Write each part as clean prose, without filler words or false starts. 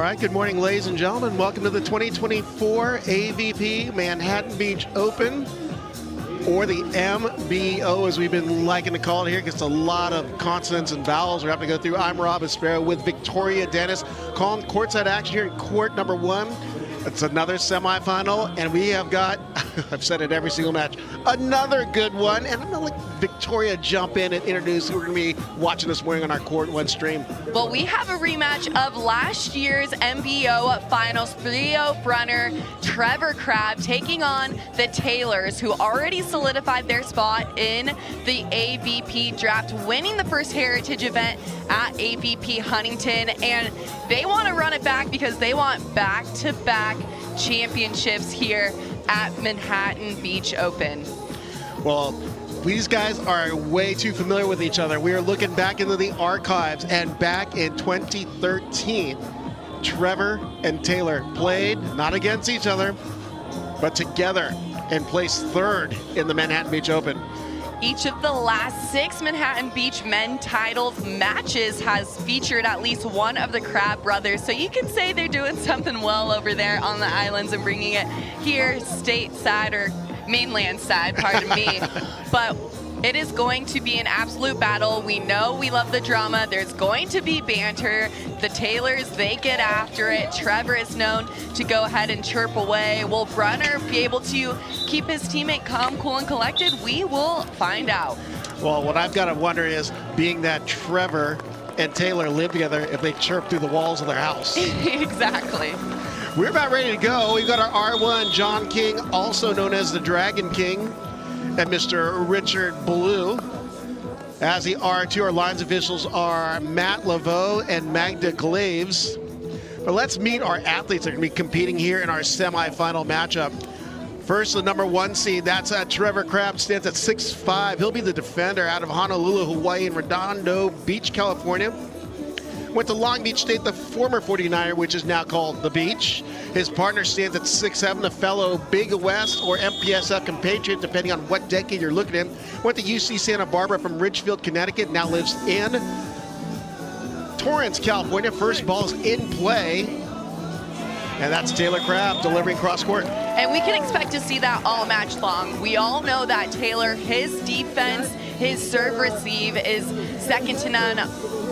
right, good morning, ladies and gentlemen. Welcome to the 2024 AVP Manhattan Beach Open, or the MBO as we've been liking to call it here, because it's a lot of consonants and vowels we're having to go through. I'm Rob Aspero with Victoria Dennis, calling courtside action here in court number 1. It's another semifinal, and we have got, I've said it every single match, another good one. And I'm going to let Victoria jump in and introduce who we're going to be watching this morning on our Court 1 stream. Well, we have a rematch of last year's MBO finals. Theo, Brunner, Trevor Crabb taking on the Taylors, who already solidified their spot in the AVP draft, winning the first heritage event at AVP Huntington. And they want to run it back because they want back-to-back championships here at Manhattan Beach Open. Well, these guys are way too familiar with each other. We are looking back into the archives, and back in 2013, Trevor and Taylor played not against each other, but together, and placed third in the Manhattan Beach Open. Each of the last 6 Manhattan Beach men titles matches has featured at least one of the Crabb brothers. So you can say they're doing something well over there on the islands and bringing it here stateside, or mainland side, pardon me. But it is going to be an absolute battle. We know we love the drama. There's going to be banter. The Taylors, they get after it. Trevor is known to go ahead and chirp away. Will Brunner be able to keep his teammate calm, cool, and collected? We will find out. Well, what I've got to wonder is, being that Trevor and Taylor live together, if they chirp through the walls of their house. Exactly. We're about ready to go. We've got our R1, John King, also known as the Dragon King, and Mr. Richard Blue. As the R2, our lines officials are Matt Laveau and Magda Glaves. But let's meet our athletes that are going to be competing here in our semifinal matchup. First, the number 1 seed, that's Trevor Crabb, stands at 6'5". He'll be the defender out of Honolulu, Hawaii, and Redondo Beach, California. Went to Long Beach State, the former 49er, which is now called the Beach. His partner stands at 6'7", a fellow Big West or MPSF compatriot, depending on what decade you're looking at. Went to UC Santa Barbara from Ridgefield, Connecticut, now lives in Torrance, California. First ball is in play, and that's Taylor Crabb delivering cross court. And we can expect to see that all match long. We all know that Taylor, his defense, his serve receive is second to none,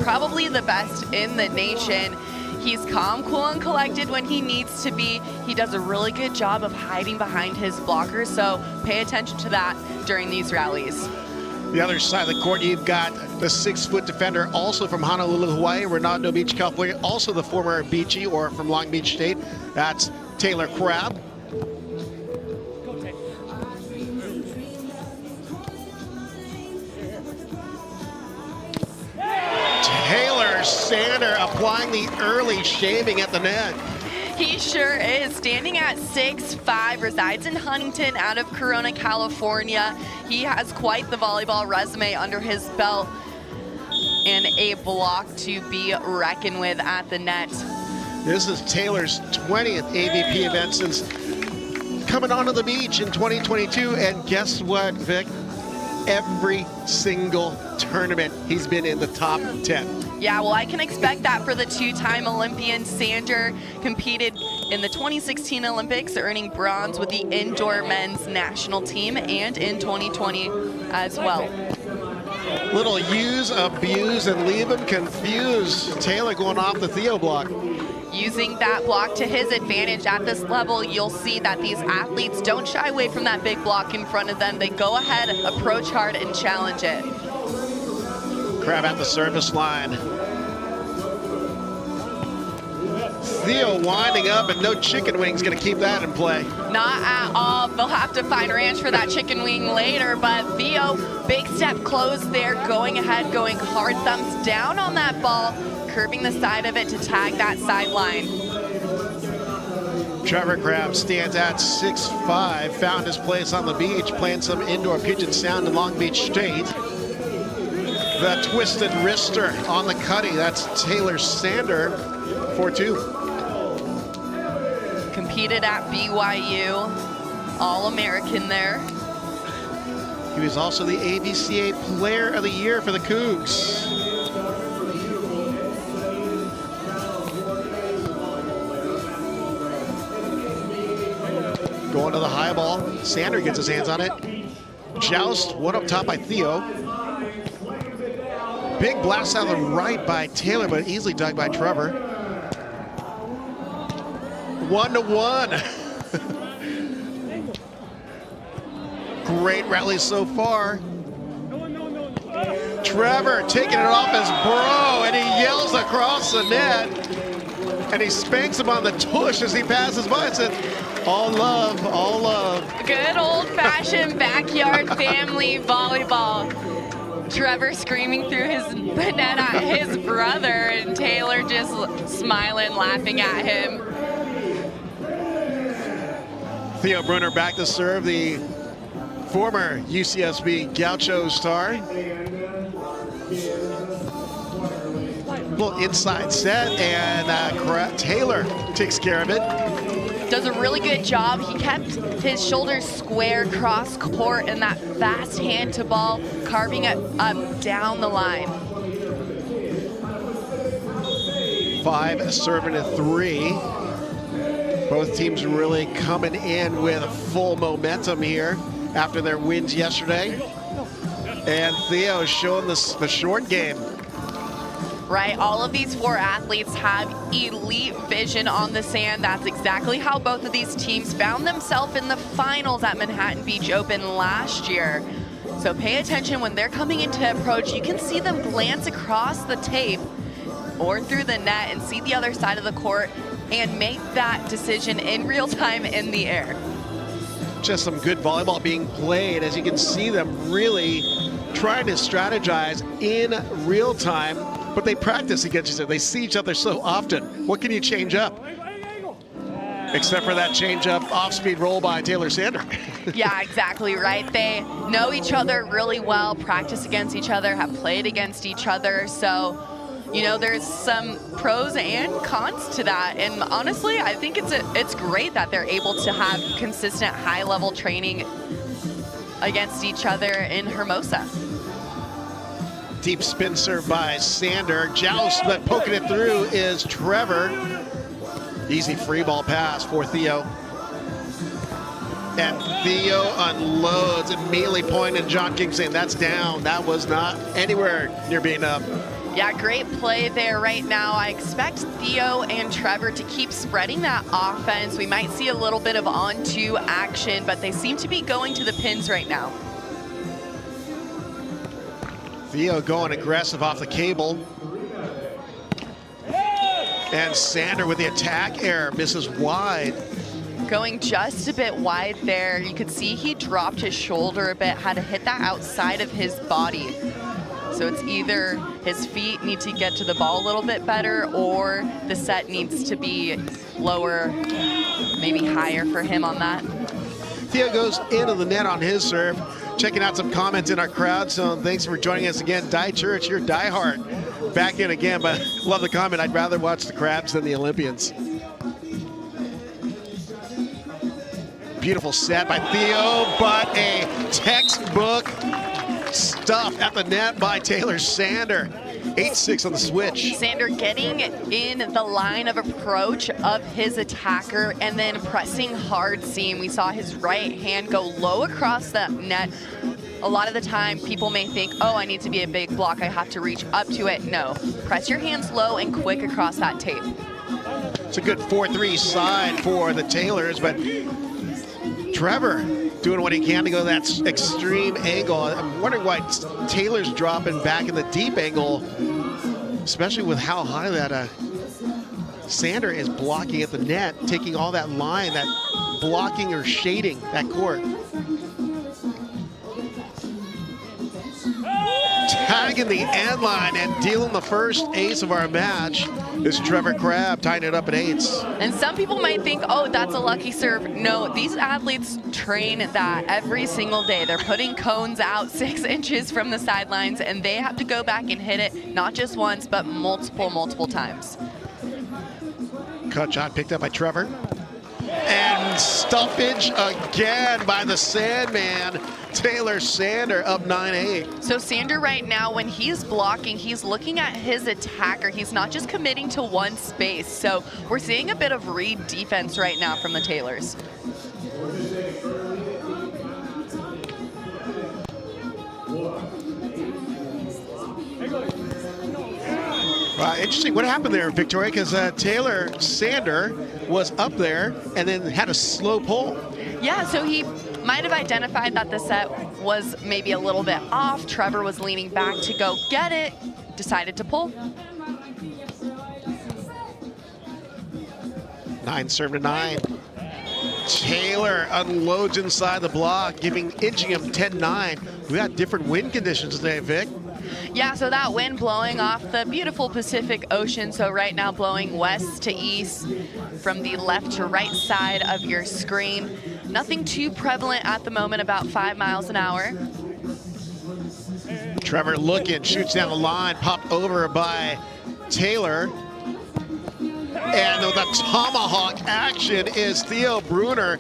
probably the best in the nation. He's calm, cool, and collected when he needs to be. He does a really good job of hiding behind his blockers, so pay attention to that during these rallies. The other side of the court, you've got the 6-foot defender, also from Honolulu, Hawaii, Redondo Beach, California, also the former Beachy or from Long Beach State. That's Taylor Crabb. Taylor Sander applying the early shaving at the net. He sure is. Standing at 6'5", resides in Huntington out of Corona, California. He has quite the volleyball resume under his belt and a block to be reckoned with at the net. This is Taylor's 20th AVP event since coming onto the beach in 2022. And guess what, Vic? Every single tournament he's been in the top 10. Yeah, well, I can expect that for the 2-time Olympian. Sander competed in the 2016 Olympics, earning bronze with the indoor men's national team, and in 2020 as well. Little use, abuse, and leave him confused. Taylor going off the Theo block. Using that block to his advantage at this level, you'll see that these athletes don't shy away from that big block in front of them. They go ahead, approach hard, and challenge it. Crabb at the service line. Theo winding up, and no chicken wings going to keep that in play. Not at all. They'll have to find ranch for that chicken wing later, but Theo, big step close there, going ahead, going hard, thumbs down on that ball, curving the side of it to tag that sideline. Trevor Crabb stands at 6'5", found his place on the beach, playing some indoor Puget Sound in Long Beach State. The twisted wrister on the cutty, that's Taylor Sander, 4'2". Competed at BYU, All-American there. He was also the AVCA Player of the Year for the Cougs. Going to the high ball. Sander gets his hands on it. Joust, one up top by Theo. Big blast out of the right by Taylor, but easily dug by Trevor. 1-1. Great rally so far. Trevor taking it off his bro, and he yells across the net. And he spanks him on the tush as he passes by and said, all love, all love. Good old-fashioned backyard family volleyball. Trevor screaming through the net at his brother, and Taylor just smiling, laughing at him. Theo Brunner back to serve, the former UCSB Gaucho star. Little inside set, and Taylor takes care of it. Does a really good job. He kept his shoulders square cross court and that fast hand to ball, carving it up down the line. 5 serving to 3. Both teams really coming in with full momentum here after their wins yesterday. And Theo showing the short game. Right, all of these 4 athletes have elite vision on the sand. That's exactly how both of these teams found themselves in the finals at Manhattan Beach Open last year. So pay attention when they're coming into approach. You can see them glance across the tape or through the net and see the other side of the court and make that decision in real time in the air. Just some good volleyball being played, as you can see them really trying to strategize in real time. But they practice against each other. They see each other so often. What can you change up? Except for that change up off-speed roll by Taylor Sander. Yeah, exactly right. They know each other really well, practice against each other, have played against each other. So, you know, there's some pros and cons to that. And honestly, I think it's great that they're able to have consistent high-level training against each other in Hermosa. Deep spin serve by Sander. Joust, but poking it through is Trevor. Easy free ball pass for Theo. And Theo unloads, immediately pointing John King saying that's down. That was not anywhere near being up. Yeah, great play there right now. I expect Theo and Trevor to keep spreading that offense. We might see a little bit of on-two action, but they seem to be going to the pins right now. Theo going aggressive off the cable. And Sander with the attack error, misses wide. Going just a bit wide there. You could see he dropped his shoulder a bit, had to hit that outside of his body. So it's either his feet need to get to the ball a little bit better, or the set needs to be lower, maybe higher for him on that. Theo goes into the net on his serve. Checking out some comments in our crowd, so thanks for joining us again. Die Church, you're diehard. Back in again, but love the comment. I'd rather watch the Crabs than the Olympians. Beautiful set by Theo, but a textbook stuff at the net by Taylor Sander. 8-6 on the switch. Sander getting in the line of approach of his attacker and then pressing hard seam. We saw his right hand go low across the net. A lot of the time, people may think, oh, I need to be a big block. I have to reach up to it. No, press your hands low and quick across that tape. It's a good 4-3 side for the Taylors, but Trevor doing what he can to go that extreme angle. I'm wondering why Taylor's dropping back in the deep angle, especially with how high that Sander is blocking at the net, taking all that line, that blocking or shading that court. Tagging the end line and dealing the first ace of our match is Tr.Crabb, tying it up at 8s. And some people might think, oh, that's a lucky serve. No, these athletes train that every single day. They're putting cones out 6 inches from the sidelines, and they have to go back and hit it, not just once, but multiple times. Cut shot picked up by Trevor. And stuffage again by the Sandman. Taylor Sander up 9-8. So Sander right now, when he's blocking, he's looking at his attacker. He's not just committing to one space. So we're seeing a bit of read defense right now from the Taylors. Interesting. What happened there, Victoria? Because Taylor Sander was up there and then had a slow pull. Yeah, so he might have identified that the set was maybe a little bit off. Trevor was leaning back to go get it, decided to pull. 9-9. Taylor unloads inside the block, inching him 10-9. We got different wind conditions today, Vic. Yeah, so that wind blowing off the beautiful Pacific Ocean. So right now blowing west to east from the left to right side of your screen. Nothing too prevalent at the moment, about 5 miles an hour. Trevor looking, shoots down the line, popped over by Taylor. And the tomahawk action is Theo Brunner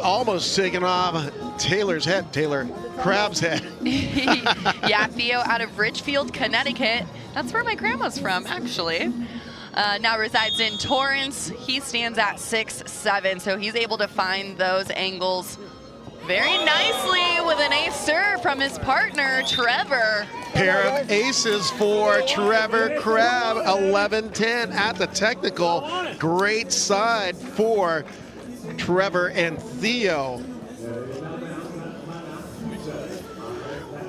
almost taking off Taylor's head, Tr.Crabb's head. Yeah, Theo out of Ridgefield, Connecticut. That's where my grandma's from, actually. Now resides in Torrance. He stands at 6'7", so he's able to find those angles very nicely with an ace serve from his partner, Trevor. Pair of aces for Tr.Crabb, 11-10 at the technical. Great side for Trevor and Theo.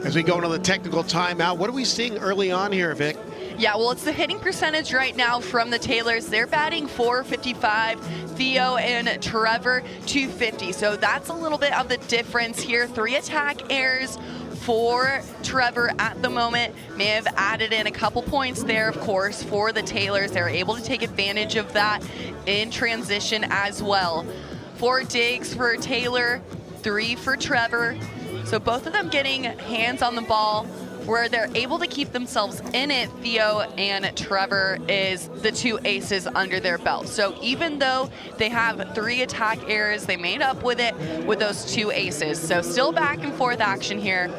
As we go into the technical timeout, what are we seeing early on here, Vic? Yeah, well, it's the hitting percentage right now from the Taylors. They're batting .455, Theo and Trevor .250. So that's a little bit of the difference here. 3 attack errors for Trevor at the moment. May have added in a couple points there, of course, for the Taylors. They're able to take advantage of that in transition as well. 4 digs for Taylor, 3 for Trevor. So both of them getting hands on the ball where they're able to keep themselves in it. Theo and Trevor is the 2 aces under their belt. So even though they have 3 attack errors, they made up with it with those 2 aces. So still back and forth action here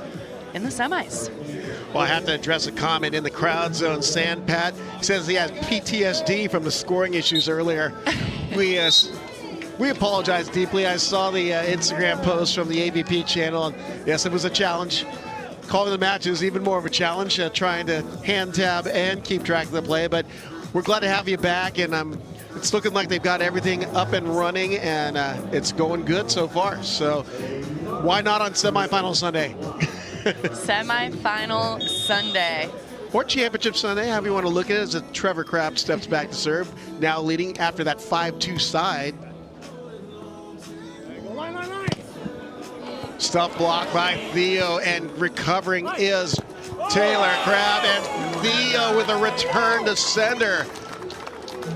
in the semis. Well, I have to address a comment in the crowd zone. Sandpat says he has PTSD from the scoring issues earlier. We apologize deeply. I saw the Instagram post from the AVP channel, and yes, it was a challenge. Calling the match is even more of a challenge, trying to hand tab and keep track of the play, but we're glad to have you back, and it's looking like they've got everything up and running, and it's going good so far. So why not on semifinal Sunday? Semifinal Sunday. Or Championship Sunday, however you want to look at it, as Tr.Crabb steps back to serve, now leading after that 5-2 side. Stuff blocked by Theo, and recovering is Tr.Crabb, and Theo with a return to sender.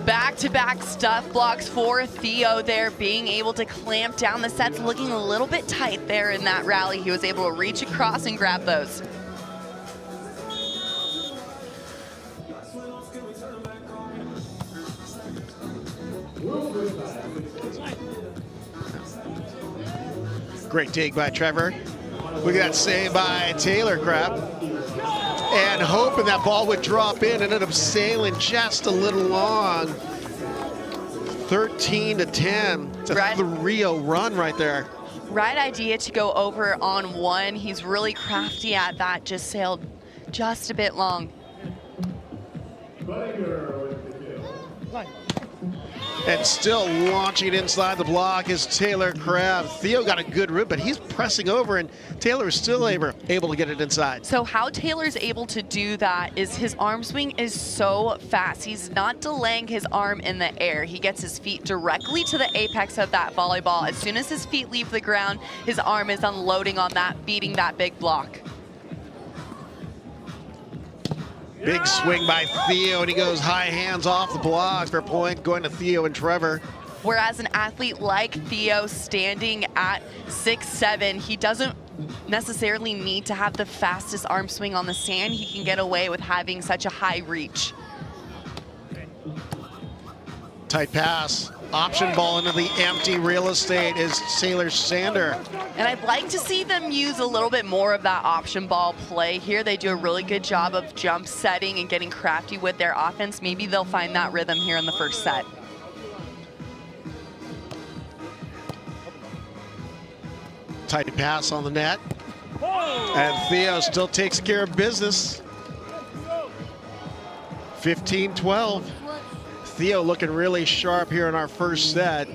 Back-to-back stuff blocks for Theo there, being able to clamp down the sets, looking a little bit tight there in that rally. He was able to reach across and grab those. Great dig by Trevor. Look at that save by Tr.Crabb. And hoping that ball would drop in, ended up sailing just a little long. 13-10. It's a 3-0 run right there. Right idea to go over on 1. He's really crafty at that, just sailed just a bit long. And still launching it inside the block is Tr.Crabb. Theo got a good rip, but he's pressing over, and Taylor is still able to get it inside. So how Taylor's able to do that is his arm swing is so fast. He's not delaying his arm in the air. He gets his feet directly to the apex of that volleyball. As soon as his feet leave the ground, his arm is unloading on that, beating that big block. Big swing by Theo, and he goes high hands off the block for a point, going to Theo and Trevor. Whereas an athlete like Theo, standing at 6'7", he doesn't necessarily need to have the fastest arm swing on the sand. He can get away with having such a high reach. Tight pass. Option ball into the empty real estate is Taylor Sander. And I'd like to see them use a little bit more of that option ball play here. They do a really good job of jump setting and getting crafty with their offense. Maybe they'll find that rhythm here in the first set. Tight pass on the net. And Theo still takes care of business. 15-12. Theo looking really sharp here in our first set.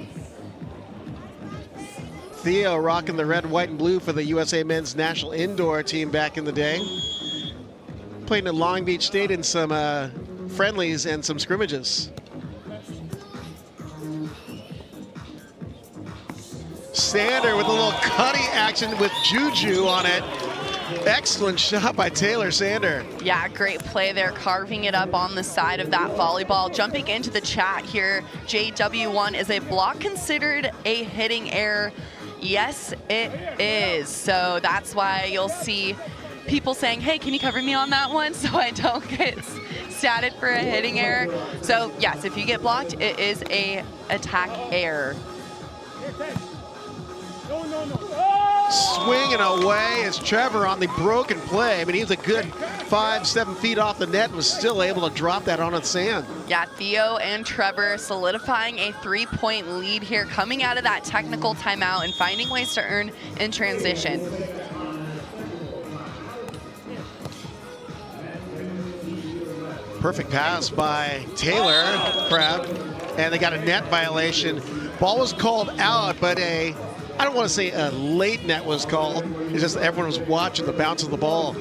Theo rocking the red, white, and blue for the USA Men's National Indoor team back in the day. Playing at Long Beach State in some friendlies and some scrimmages. Sander with a little cutting action with Juju on it. Excellent shot by Taylor Sander. Yeah, great play there, carving it up on the side of that volleyball. Jumping into the chat here, JW1, is a block considered a hitting error? Yes, it is. So that's why you'll see people saying, hey, can you cover me on that one so I don't get statted for a hitting error? So yes, if you get blocked, it is a attack error. Swinging away is Trevor on the broken play. I mean, he was a good 5-7 feet off the net and was still able to drop that on its sand. Yeah, Theo and Trevor solidifying a 3-point lead here, coming out of that technical timeout and finding ways to earn in transition. Perfect pass by Tr.Crabb, and they got a net violation. Ball was called out, but I don't want to say a late net was called. It's just everyone was watching the bounce of the ball.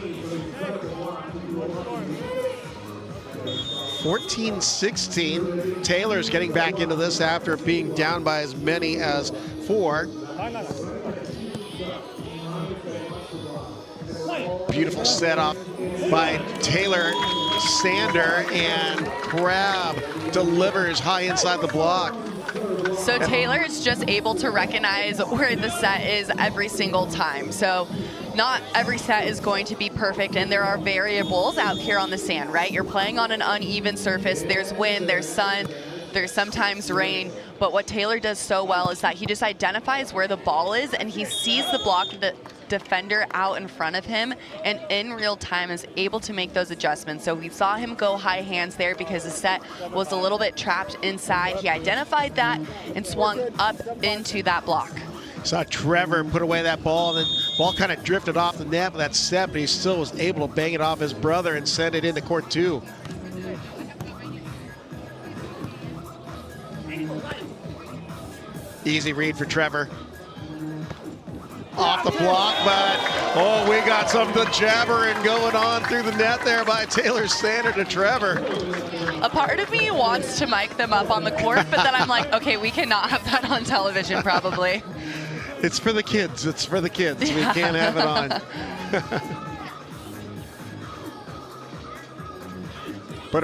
14-16. Taylor's getting back into this after being down by as many as 4. Beautiful set off by Taylor Sander, and Crabb delivers high inside the block. So Taylor is just able to recognize where the set is every single time. So not every set is going to be perfect, and there are variables out here on the sand, right? You're playing on an uneven surface. There's wind, there's sun, there's sometimes rain. But what Taylor does so well is that he just identifies where the ball is, and he sees the block, the defender out in front of him, and in real time is able to make those adjustments. So we saw him go high hands there because the set was a little bit trapped inside. He identified that and swung up into that block. Saw Trevor put away that ball, and then ball kind of drifted off the net with that set, but he still was able to bang it off his brother and send it into court 2. Easy read for Trevor. Off the block, but oh, we got some jabbering going on through the net there by Taylor Sander to Trevor. A part of me wants to mic them up on the court, but then I'm like, okay, we cannot have that on television probably. It's for the kids. It's for the kids. Yeah. We can't have it on. But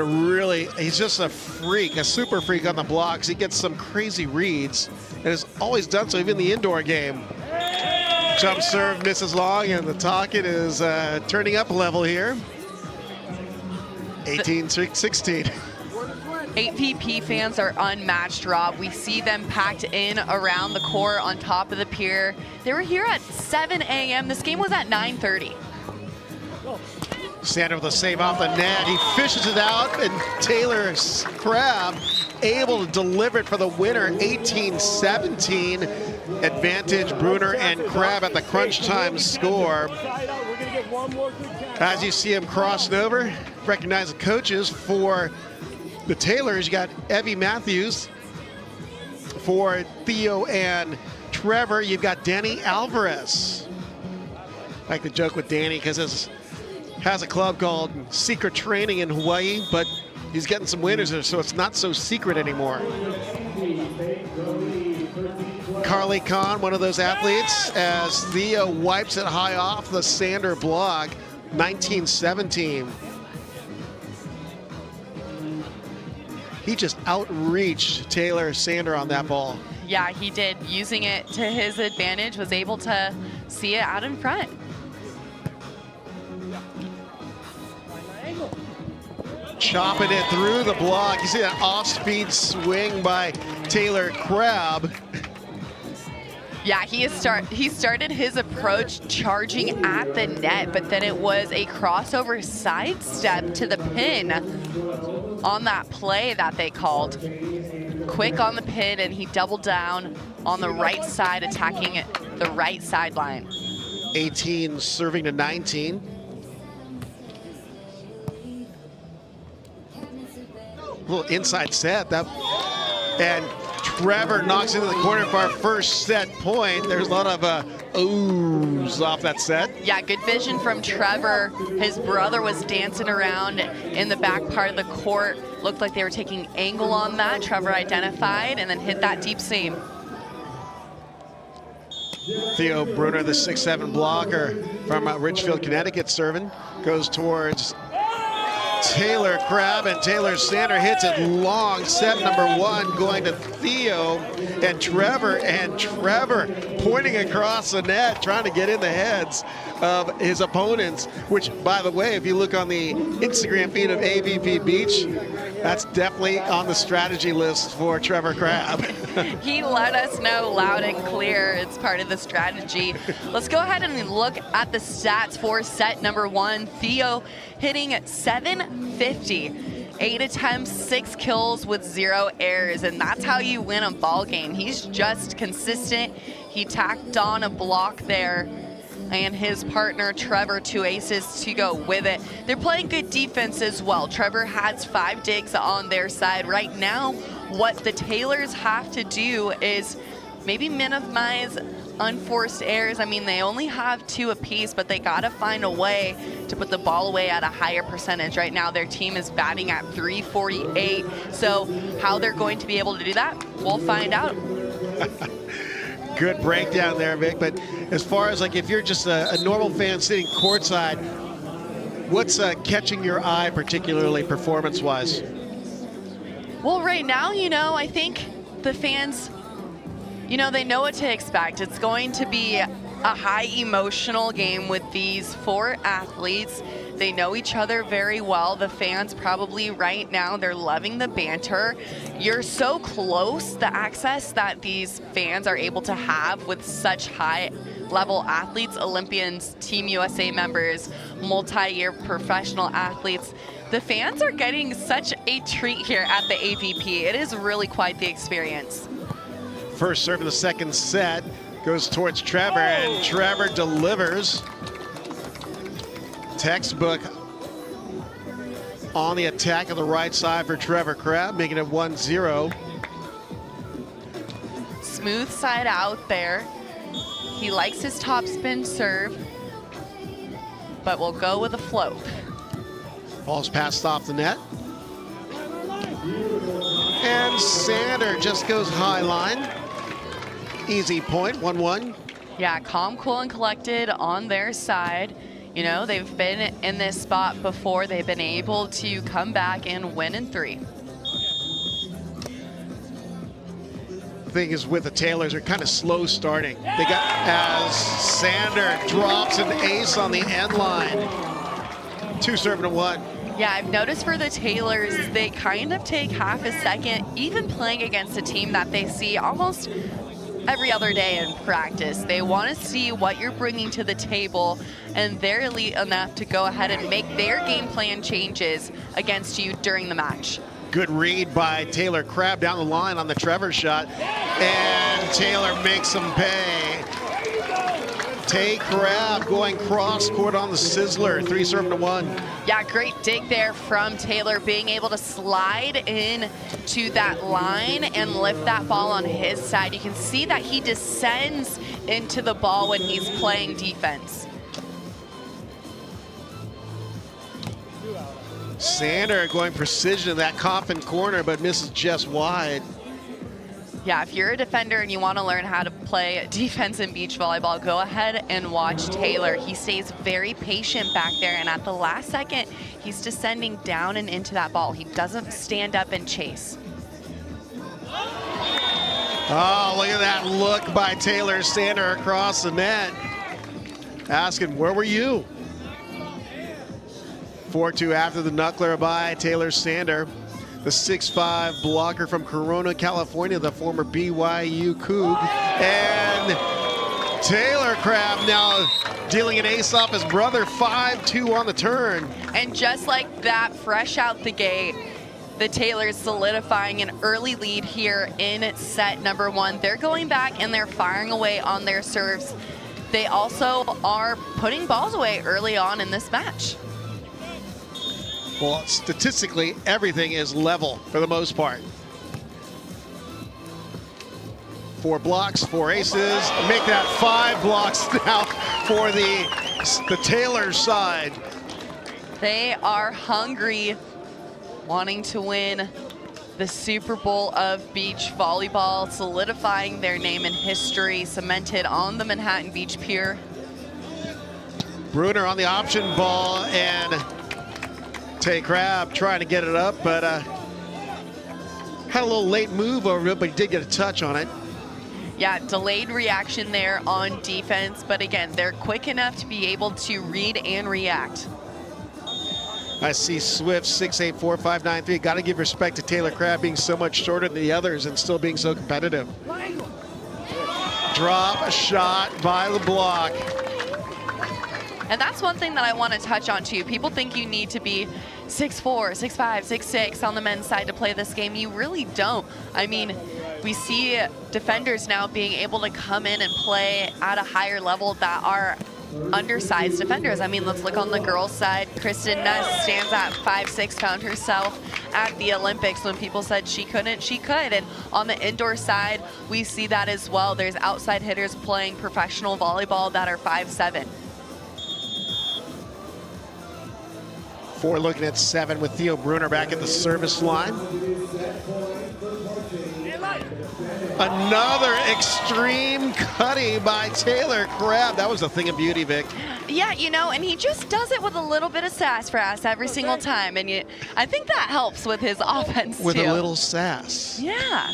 he's just a freak, a super freak on the blocks. He gets some crazy reads and has always done so, even in the indoor game. Jump serve misses long, and the Tocchet is turning up a level here. 18-16. AVP fans are unmatched, Rob. We see them packed in around the court on top of the pier. They were here at 7 a.m. This game was at 9:30. Sander with a save off the net. He fishes it out, and Taylor Crabb able to deliver it for the winner. 18-17. Advantage Brunner and Crabb at the crunch time score. As you see him crossing over, recognize the coaches for the Taylors. You got Evie Matthews. For Theo and Trevor, you've got Danny Alvarez. I like to joke with Danny because he has a club called Secret Training in Hawaii, but he's getting some winners there, so it's not so secret anymore. Carly Kahn, one of those athletes, as Theo wipes it high off the Sander block. 19-17. He just outreached Taylor Sander on that ball. Yeah, he did. Using it to his advantage, was able to see it out in front. Chopping it through the block. You see that off-speed swing by Taylor Crabb. Yeah, he started his approach charging at the net, but then it was a crossover sidestep to the pin on that play that they called. quick on the pin, and he doubled down on the right side, attacking the right sideline. 18 serving to 19. A little inside set. And Trevor knocks into the corner for our first set point. There's a lot of oohs off that set. Yeah, good vision from Trevor. His brother was dancing around in the back part of the court. Looked like they were taking angle on that. Trevor identified and then hit that deep seam. Theo Brunner, the 6'7" blocker from Richfield, Connecticut, serving. Goes towards Tr.Crabb, and Taylor Sander hits it long. Set number 1 going to Theo and Trevor pointing across the net, trying to get in the heads of his opponents, which, by the way, if you look on the Instagram feed of AVP Beach, that's definitely on the strategy list for Tr.Crabb. He let us know loud and clear it's part of the strategy. Let's go ahead and look at the stats for set number 1. Theo hitting 750. 8 attempts, 6 kills with 0 errors, and that's how you win a ball game. He's just consistent. He tacked on a block there, and his partner Trevor 2 aces to go with it. They're playing good defense as well. Trevor has 5 digs on their side. Right now, what the Taylors have to do is maybe minimize unforced errors. I mean, they only have 2 apiece, but they gotta find a way to put the ball away at a higher percentage. Right now, their team is batting at .348. So how they're going to be able to do that, we'll find out. Good breakdown there, Vic. But as far as like if you're just a normal fan sitting courtside, what's catching your eye, particularly performance-wise? Well, right now, you know, I think the fans, you know, they know what to expect. It's going to be a high emotional game with these 4 athletes. They know each other very well. The fans probably right now, they're loving the banter. You're so close, the access that these fans are able to have with such high-level athletes, Olympians, Team USA members, multi-year professional athletes. The fans are getting such a treat here at the AVP. It is really quite the experience. First serve of the second set goes towards Trevor, and Trevor delivers. Textbook on the attack of the right side for Tr.Crabb, making it 1-0. Smooth side out there. He likes his topspin serve, but will go with a float. Ball's passed off the net. And Sander just goes high line. Easy point, 1-1. Yeah, calm, cool, and collected on their side. You know, they've been in this spot before. They've been able to come back and win in 3. Thing is with the Taylors, they're kind of slow starting. They got, as Sander drops an ace on the end line. 2 serving to 1. Yeah, I've noticed for the Taylors, they kind of take half a second, even playing against a team that they see almost every other day in practice. They want to see what you're bringing to the table, and they're elite enough to go ahead and make their game plan changes against you during the match. Good read by Tr.Crabb down the line on the Trevor shot, and Taylor makes him pay. Tr.Crabb going cross court on the Sizzler, 3 serving to 1. Yeah, great dig there from Taylor, being able to slide in to that line and lift that ball on his side. You can see that he descends into the ball when he's playing defense. Sander going precision in that coffin corner, but misses just wide. Yeah, if you're a defender and you want to learn how to play defense in beach volleyball, go ahead and watch Taylor. He stays very patient back there, and at the last second, he's descending down and into that ball. He doesn't stand up and chase. Oh, look at that look by Taylor Sander across the net. Asking, where were you? 4-2 after the knuckler by Taylor Sander. The 6'5" blocker from Corona, California, the former BYU Coug. And Tr.Crabb now dealing an ace off his brother, 5-2 on the turn. And just like that, fresh out the gate, the Taylors solidifying an early lead here in set number 1. They're going back and they're firing away on their serves. They also are putting balls away early on in this match. Well, statistically, everything is level for the most part. 4 blocks, 4 aces. Make that 5 blocks now for the Taylor side. They are hungry, wanting to win the Super Bowl of beach volleyball, solidifying their name in history, cemented on the Manhattan Beach Pier. Brunner on the option ball, and Ta.Crabb trying to get it up, but had a little late move over it, but he did get a touch on it. Yeah, delayed reaction there on defense, but again, they're quick enough to be able to read and react. I see Swift 6'8", 4'5", 9'3". Got to give respect to Tr.Crabb being so much shorter than the others and still being so competitive. Drop a shot by the block. And that's one thing that I want to touch on too. People think you need to be 6'4", 6'5", 6'6" on the men's side to play this game. You really don't. I mean, we see defenders now being able to come in and play at a higher level that are undersized defenders. I mean, let's look on the girls' side. Kristen Ness stands at 5'6", found herself at the Olympics. When people said she couldn't, she could. And on the indoor side, we see that as well. There's outside hitters playing professional volleyball that are 5'7". 4 looking at 7 with Theo Brunner back at the service line. Another extreme cutting by Tr.Crabb. That was a thing of beauty, Vic. Yeah, you know, and he just does it with a little bit of sassafras every single time. And I think that helps with his offense, with too. A little sass. Yeah.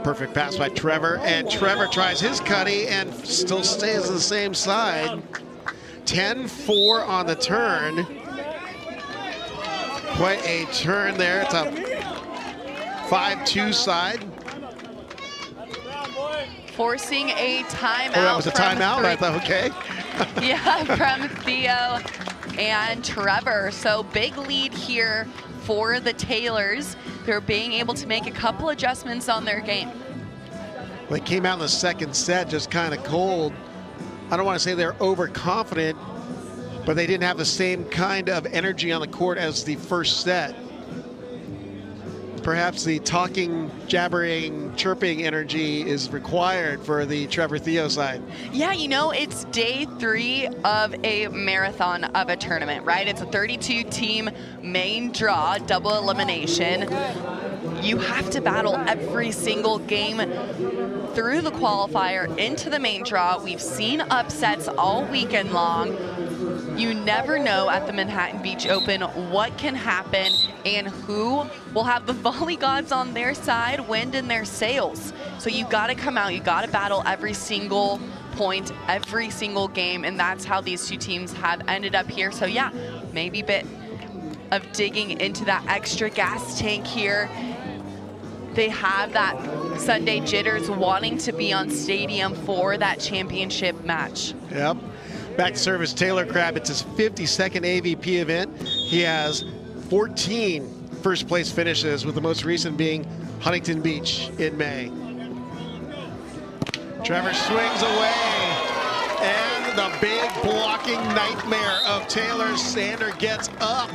Perfect pass by Trevor, and Trevor tries his cutty and still stays on the same side. 10-4 on the turn. Quite a turn there. It's a 5-2 side. Forcing a timeout. Oh, that was a timeout? I thought, okay. Yeah, from Theo and Trevor. So big lead here for the Taylors. They're being able to make a couple adjustments on their game. They came out in the second set just kind of cold. I don't want to say they're overconfident, but they didn't have the same kind of energy on the court as the first set. Perhaps the talking, jabbering, chirping energy is required for the Trevor Theo side. Yeah, you know, it's day 3 of a marathon of a tournament, right? It's a 32-team main draw, double elimination. You have to battle every single game through the qualifier into the main draw. We've seen upsets all weekend long. You never know at the Manhattan Beach Open what can happen and who will have the volley gods on their side, wind in their sails. So you got to come out, you got to battle every single point, every single game, and that's how these two teams have ended up here. So yeah, maybe a bit of digging into that extra gas tank here. They have that Sunday jitters, wanting to be on stadium for that championship match. Yep. Back to service, Tr.Crabb. It's his 52nd AVP event. He has 14 first place finishes, with the most recent being Huntington Beach in May. Trevor swings away, and the big blocking nightmare of Taylor Sander gets up.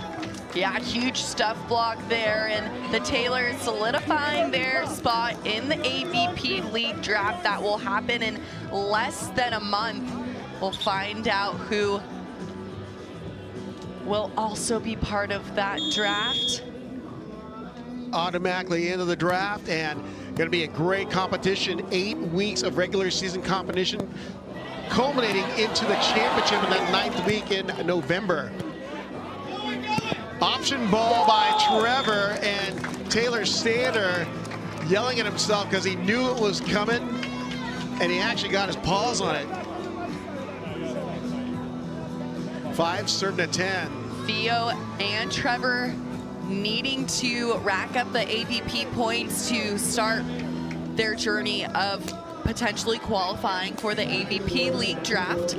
Yeah, huge stuff block there, and the Taylors solidifying their spot in the AVP League draft that will happen in less than a month. We'll find out who will also be part of that draft. Automatically into the draft, and going to be a great competition. 8 weeks of regular season competition, culminating into the championship in that 9th week in November. Option ball by Trevor, and Taylor Sander yelling at himself because he knew it was coming, and he actually got his paws on it. 5 certain at 10. Theo and Trevor needing to rack up the AVP points to start their journey of potentially qualifying for the AVP League draft.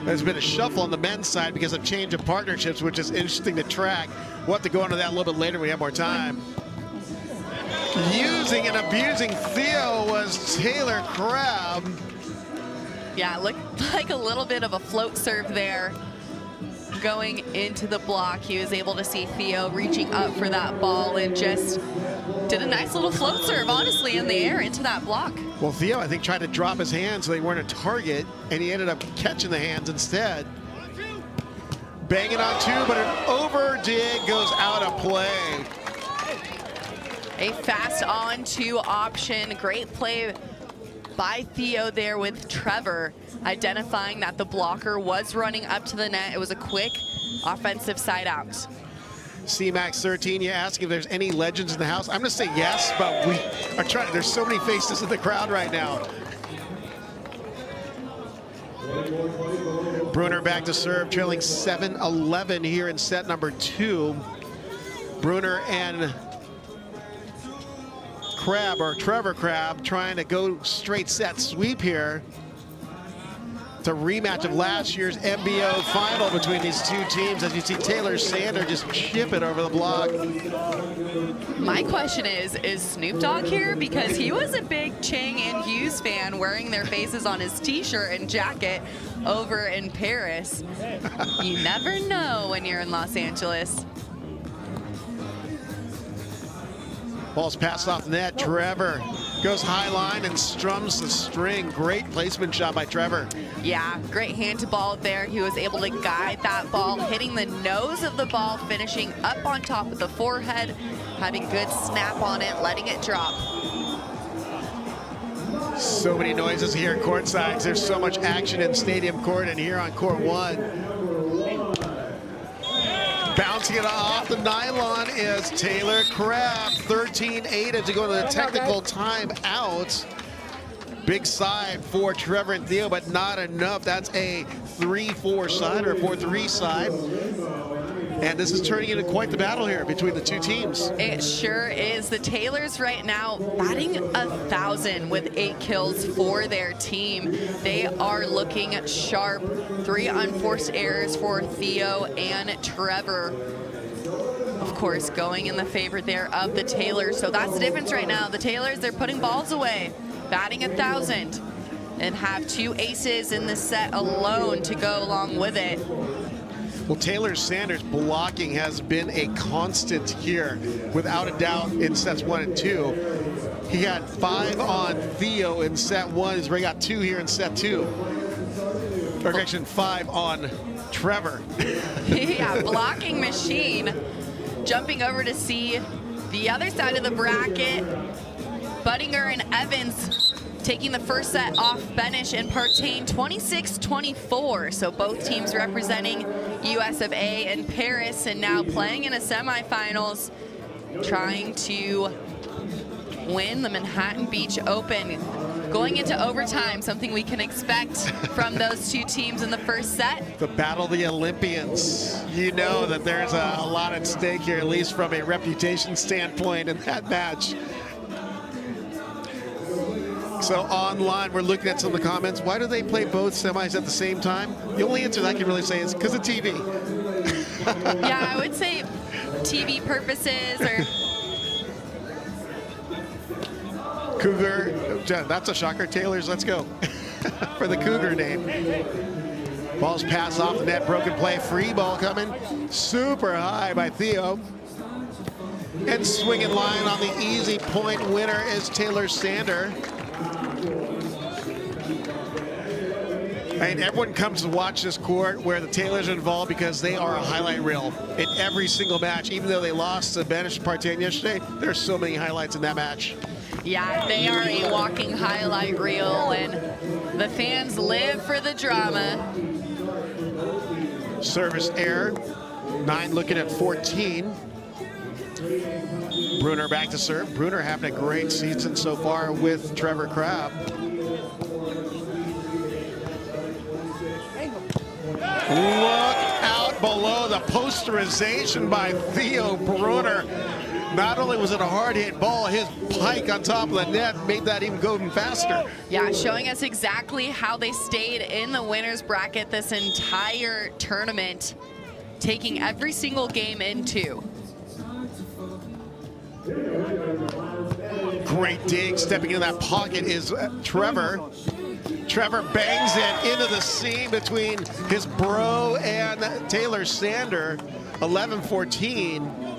There's been a shuffle on the men's side because of change of partnerships, which is interesting to track. We'll have to go into that a little bit later when we have more time. Using and abusing Theo was Tr.Crabb. Yeah, it looked like a little bit of a float serve there. Going into the block, he was able to see Theo reaching up for that ball and just did a nice little float serve, honestly, in the air into that block. Well, Theo, I think, tried to drop his hands so they weren't a target, and he ended up catching the hands instead. Banging on two, but an over dig goes out of play. A fast on-two option. Great play by Theo there with Trevor, identifying that the blocker was running up to the net. It was a quick offensive side out. CMAX 13, you ask if there's any legends in the house. I'm going to say yes, but we are trying. There's so many faces in the crowd right now. Brunner back to serve, trailing 7-11 here in set number 2. Brunner and Crabb, or Trevor Crabb, trying to go straight set sweep here. It's a rematch of last year's MBO final between these two teams, as you see Taylor Sander just chip it over the block. My question is Snoop Dogg here? Because he was a big Chang and Hughes fan, wearing their faces on his t-shirt and jacket over in Paris. You never know when you're in Los Angeles. Ball's passed off the net. Trevor goes high line and strums the string. Great placement shot by Trevor. Yeah, great hand to ball there. He was able to guide that ball, hitting the nose of the ball, finishing up on top of the forehead, having good snap on it, letting it drop. So many noises here at courtside. There's so much action in Stadium Court and here on Court 1. Bouncing it off the nylon is Tr.Crabb. 13-8 as we go to the technical timeout. Big side for Trevor and Theo, but not enough. That's a 3-4 side or a 4-3 side. And this is turning into quite the battle here between the two teams. It sure is. The Taylors right now batting 1,000 with 8 kills for their team. They are looking sharp. 3 unforced errors for Theo and Trevor. Of course, going in the favor there of the Taylors. So that's the difference right now. The Taylors, they're putting balls away, batting 1,000, and have 2 aces in the set alone to go along with it. Well, Taylor Sanders' blocking has been a constant here, without a doubt, in sets 1 and 2. He got 5 on Theo in set 1. He's already got 2 here in set 2. Or actually 5 on Trevor. Yeah, blocking machine. Jumping over to see the other side of the bracket. Buttinger and Evans taking the first set off Benish and Partain 26-24. So both teams representing US of A and Paris, and now playing in a semifinals, trying to win the Manhattan Beach Open. Going into overtime, something we can expect from those two teams in the first set. The Battle of the Olympians. You know that there's a lot at stake here, at least from a reputation standpoint in that match. So online, we're looking at some of the comments. Why do they play both semis at the same time? The only answer I can really say is because of TV. Yeah, I would say TV purposes or... Cougar, that's a shocker. Taylors, let's go for the Cougar name. Ball's passed off the net, broken play, free ball coming. Super high by Theo. And swinging line on the easy point winner is Taylor Sander. And everyone comes to watch this court where the Taylors are involved because they are a highlight reel in every single match. Even though they lost to Benish Partain yesterday, there's so many highlights in that match. Yeah, they are a walking highlight reel, and the fans live for the drama. Service error, 9 looking at 14. Brunner back to serve. Brunner having a great season so far with Tr.Crabb. Look out below, the posterization by Theo Brunner. Not only was it a hard hit ball, his pike on top of the net made that even go even faster. Yeah, showing us exactly how they stayed in the winner's bracket this entire tournament, taking every single game into. Great dig, stepping into that pocket is Trevor. Trevor bangs it into the seam between his bro and Taylor Sander, 11-14.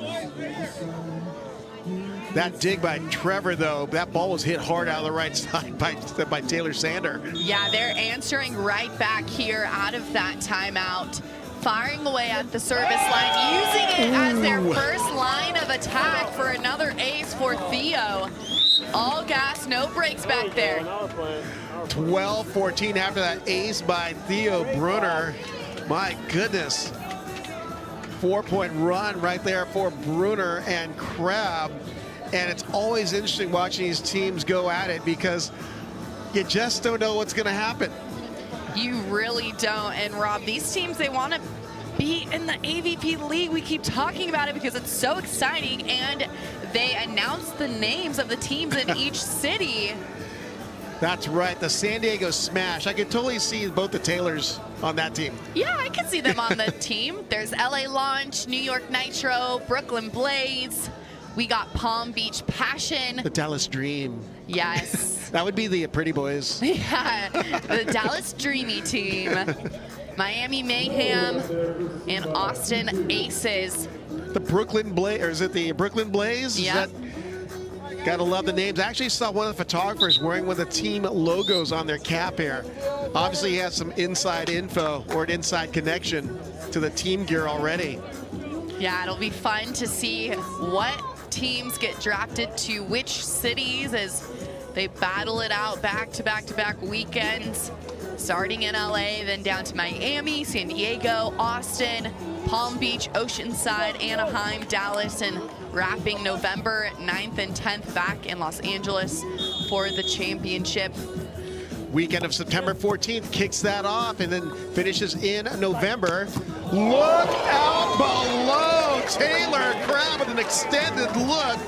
That dig by Trevor, though, that ball was hit hard out of the right side by Taylor Sander. Yeah, they're answering right back here out of that timeout, firing away at the service line, using it as their first line of attack for another ace for Theo. All gas, no brakes back there. 12-14 after that ace by Theo Brunner. My goodness. 4-point run right there for Brunner and Crabb. And it's always interesting watching these teams go at it because you just don't know what's going to happen. You really don't. And Rob, these teams, they want to be in the AVP League. We keep talking about it because it's so exciting. And they announced the names of the teams in each city. That's right, the San Diego Smash. I could totally see both the Taylors on that team. Yeah, I could see them on the team. There's LA Launch, New York Nitro, Brooklyn Blaze. We got Palm Beach Passion. The Dallas Dream. Yes. That would be the Pretty Boys. Yeah, the Dallas Dreamy team. Miami Mayhem and Austin Aces. The Brooklyn Blaze, or is it the Brooklyn Blaze? Yeah. Gotta love the names. I actually saw one of the photographers wearing one of the team logos on their cap here. Obviously he has some inside info or an inside connection to the team gear already. Yeah, it'll be fun to see what teams get drafted to which cities as they battle it out back-to-back weekends, starting in LA, then down to Miami, San Diego, Austin, Palm Beach, Oceanside, Anaheim, Dallas, and wrapping November 9th and 10th back in Los Angeles for the championship. Weekend of September 14th kicks that off and then finishes in November. Look out below! Tr.Crabb with an extended look.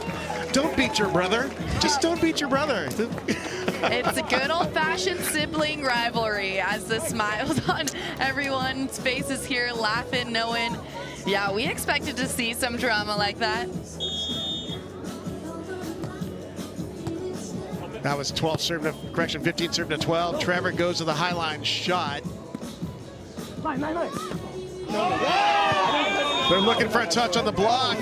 Don't beat your brother. Just don't beat your brother. It's a good old-fashioned sibling rivalry as the smiles on everyone's faces here, laughing, knowing, yeah, we expected to see some drama like that. That was 12 serving to, correction, 15 serving to 12. Trevor goes to the high line shot. They're looking for a touch on the block.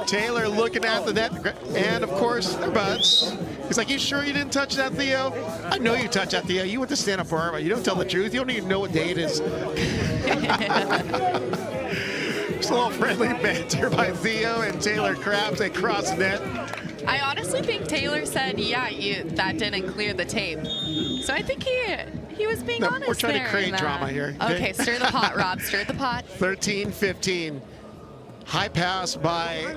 Taylor looking at the net, and of course, their buds. He's like, you sure you didn't touch that, Theo? I know you touched that, Theo. You went to stand up for it. You don't tell the truth. You don't even know what day it is. Just a little friendly banter by Theo and Tr.Crabb. They cross net. I honestly think Taylor said, yeah, that didn't clear the tape. So I think he was being honest. We're trying there to create drama here. Okay, stir the pot, Rob. Stir the pot. 13-15. High pass by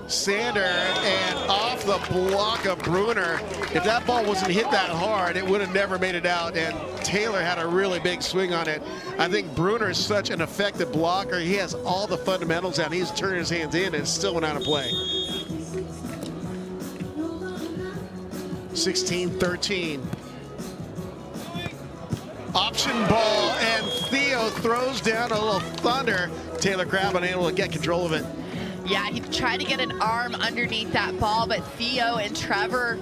Sander and off the block of Brunner. If that ball wasn't hit that hard, it would have never made it out, and Taylor had a really big swing on it. I think Brunner is such an effective blocker. He has all the fundamentals down. He's turning his hands in and it still went out of play. 16-13. Option ball, and Theo throws down a little thunder. Tr.Crabb unable to get control of it. Yeah, he tried to get an arm underneath that ball, but Theo and Trevor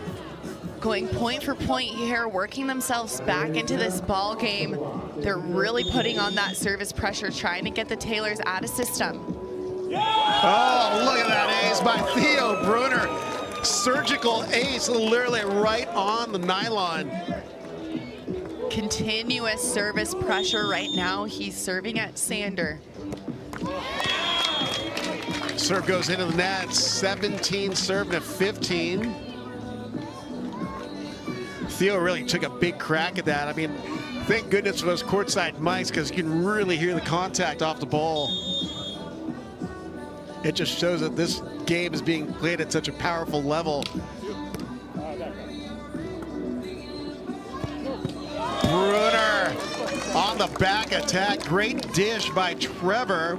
going point for point here, working themselves back into this ball game. They're really putting on that service pressure, trying to get the Taylors out of system. Oh, look at that ace by Theo Brunner. Surgical ace, literally right on the nylon. Continuous service pressure right now. He's serving at Sander. Serve goes into the net, 17 serving to 15. Theo really took a big crack at that. I mean, thank goodness for those courtside mics because you can really hear the contact off the ball. It just shows that this game is being played at such a powerful level. Brunner on the back attack. Great dish by Trevor.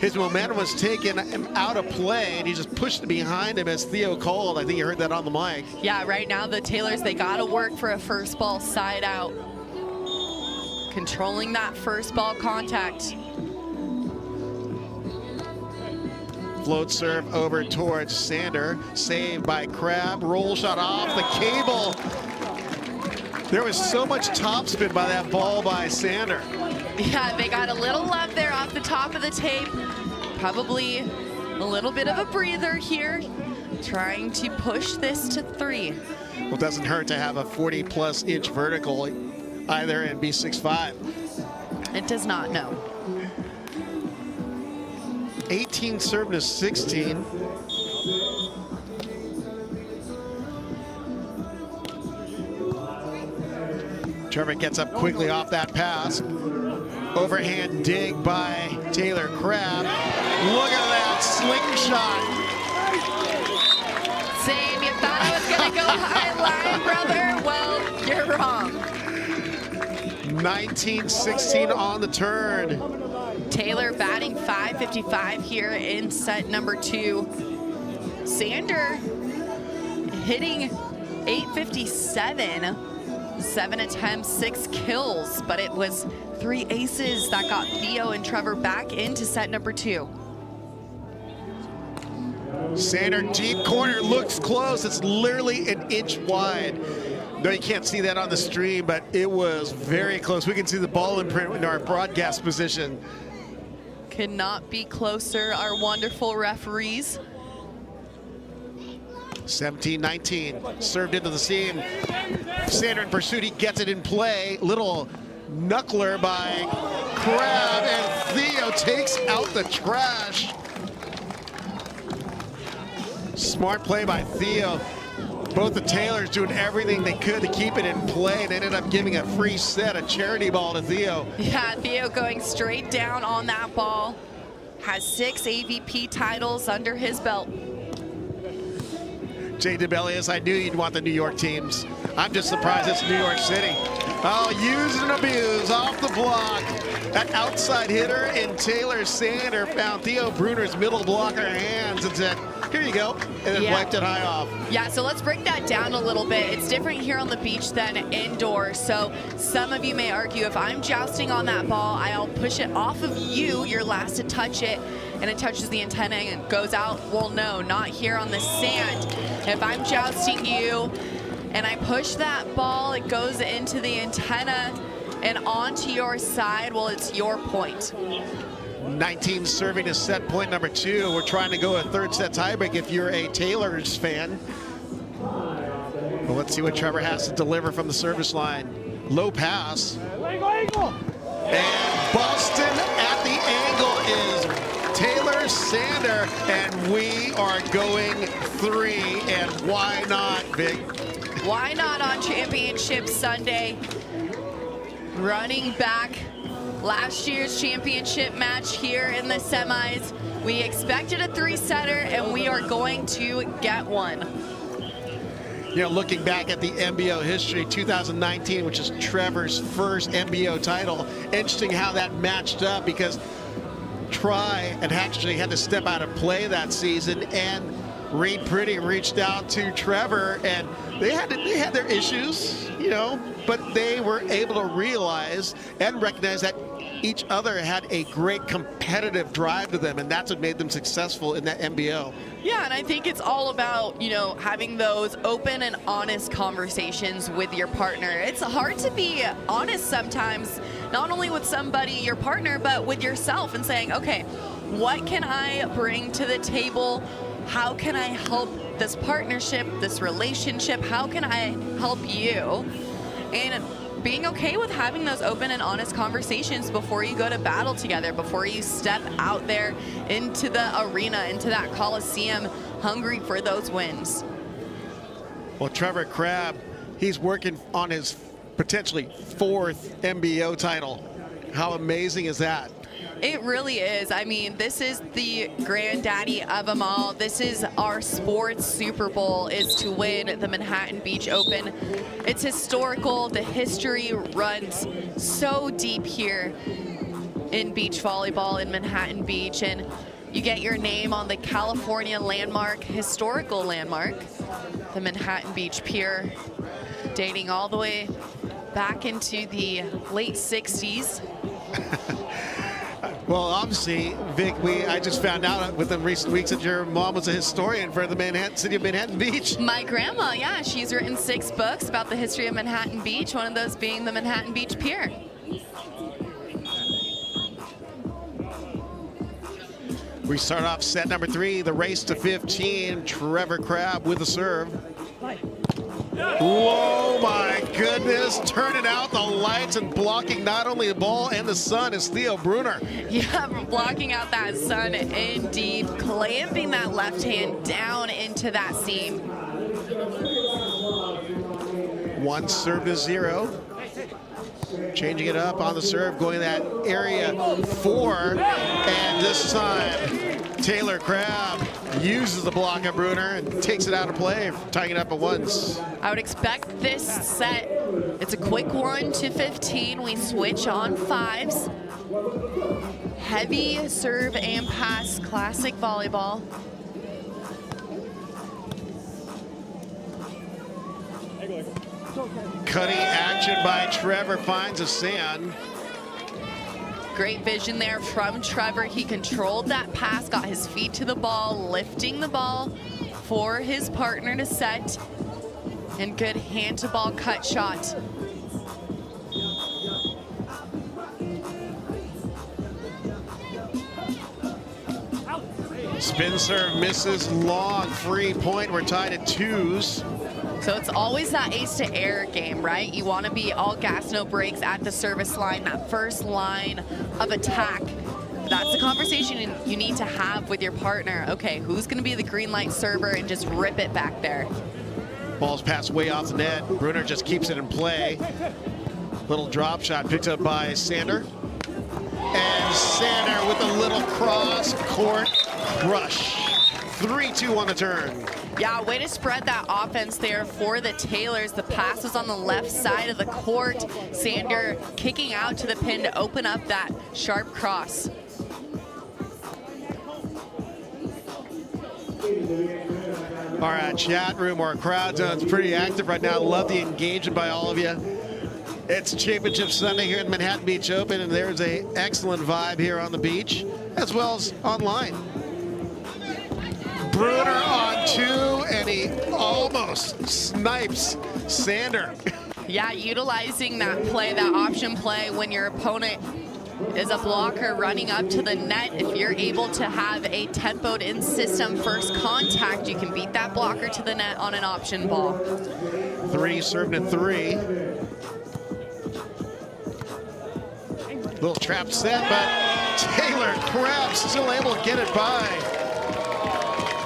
his momentum was taken out of play, and he just pushed it behind him as Theo called. I think you heard that on the mic. Yeah, right now the Taylors, they got to work for a first ball side out. Controlling that first ball contact. Float serve over towards Sander. Saved by Crabb. Roll shot off the cable. There was so much topspin by that ball by Sander. Yeah, they got a little love there off the top of the tape. Probably a little bit of a breather here, trying to push this to 3. Well, it doesn't hurt to have a 40-plus inch vertical either and be 6'5". It does not, no. 18 serving to 16. Trevor gets up quickly off that pass. Overhand dig by Tr.Crabb. Look at that slingshot. Same, you thought I was gonna go high line, brother? Well, you're wrong. 19-16 on the turn. Taylor batting .555 here in set number 2. Sander hitting .857. 7 attempts, 6 kills, but it was 3 aces that got Theo and Trevor back into set number 2. Sander deep corner, looks close. It's literally an inch wide. No, you can't see that on the stream, but it was very close. We can see the ball imprint in our broadcast position. Could not be closer, our wonderful referees. 17-19, served into the seam. Sander in pursuit, he gets it in play. Little knuckler by Crabb, and Theo takes out the trash. Smart play by Theo. Both the Taylors doing everything they could to keep it in play, and ended up giving a free set, a charity ball to Theo. Yeah, Theo going straight down on that ball. Has 6 AVP titles under his belt. Jay DeBellius, I knew you'd want the New York teams. I'm just surprised it's New York City. Oh, use and abuse off the block. That outside hitter in Taylor Sander found Theo Brunner's middle blocker hands and said, here you go, and then wiped it high off. Yeah, so let's break that down a little bit. It's different here on the beach than indoors. So some of you may argue if I'm jousting on that ball, I'll push it off of you, you're last to touch it, and it touches the antenna and goes out. Well, no, not here on the sand. If I'm jousting you and I push that ball, it goes into the antenna and onto your side, well, it's your point. 19 serving to set point number 2. We're trying to go a third set tiebreak if you're a Taylors fan. Well, let's see what Trevor has to deliver from the service line. Low pass. And Boston at the angle is Taylor Sander, and we are going 3, and why not, Vic? Why not on Championship Sunday? Running back last year's championship match here in the semis. We expected a 3-setter, and we are going to get one. You know, looking back at the MBO history, 2019, which is Trevor's first MBO title, interesting how that matched up because Try and actually had to step out of play that season, and Reed Pretty reached out to Trevor, and they had their issues, you know, but they were able to realize and recognize that each other had a great competitive drive to them, and that's what made them successful in that MBO. Yeah, and I think it's all about, you know, having those open and honest conversations with your partner. It's hard to be honest sometimes, not only with somebody, your partner, but with yourself, and saying, okay, what can I bring to the table? How can I help this partnership, this relationship? How can I help you? And being okay with having those open and honest conversations before you go to battle together, before you step out there into the arena, into that Coliseum, hungry for those wins. Well, Tr.Crabb, he's working on his potentially 4th MBO title. How amazing is that? It really is. I mean, this is the granddaddy of them all. This is our sports Super Bowl, is to win the Manhattan Beach Open. It's historical. The history runs so deep here. in beach volleyball in Manhattan Beach, and you get your name on the California landmark, historical landmark, the Manhattan Beach Pier, dating all the way back into the late 60s. Well, obviously, Vic, I just found out within recent weeks that your mom was a historian for the city of Manhattan Beach. My grandma, yeah, she's written 6 books about the history of Manhattan Beach, one of those being the Manhattan Beach Pier. We start off set number 3, the race to 15. Trevor Crabb with the serve. Whoa, my goodness. Turning out the lights and blocking not only the ball and the sun is Theo Brunner. Yeah, blocking out that sun in deep, clamping that left hand down into that seam. 1 serve to 0. Changing it up on the serve, going that area 4. And this time, Tr.Crabb uses the block of Brunner and takes it out of play, tying it up at 1s. I would expect this set, it's a quick 1 to 15. We switch on 5s. Heavy serve and pass, classic volleyball. Cutting action by Trevor, finds a sand. Great vision there from Trevor. He controlled that pass, got his feet to the ball, lifting the ball for his partner to set. And good hand-to-ball cut shot. Spin serve misses, long free point. We're tied at 2s. So it's always that ace to air game, right? You want to be all gas, no brakes at the service line, that first line of attack. That's the conversation you need to have with your partner. Okay, who's going to be the green light server and just rip it back there? Ball's passed way off the net. Brunner just keeps it in play. Little drop shot picked up by Sander. And Sander with a little cross court crush. 3-2 on the turn. Yeah, way to spread that offense there for the Taylors. The pass was on the left side of the court. Sander kicking out to the pin to open up that sharp cross. All right, chat room or crowd zone's pretty active right now. Love the engagement by all of you. It's Championship Sunday here at Manhattan Beach Open, and there's an excellent vibe here on the beach, as well as online. Brunner on 2, and he almost snipes Sander. Yeah, utilizing that play, that option play when your opponent is a blocker running up to the net. If you're able to have a tempoed in system first contact, you can beat that blocker to the net on an option ball. 3 served at 3. Little trap set, but Tr.Crabb still able to get it by.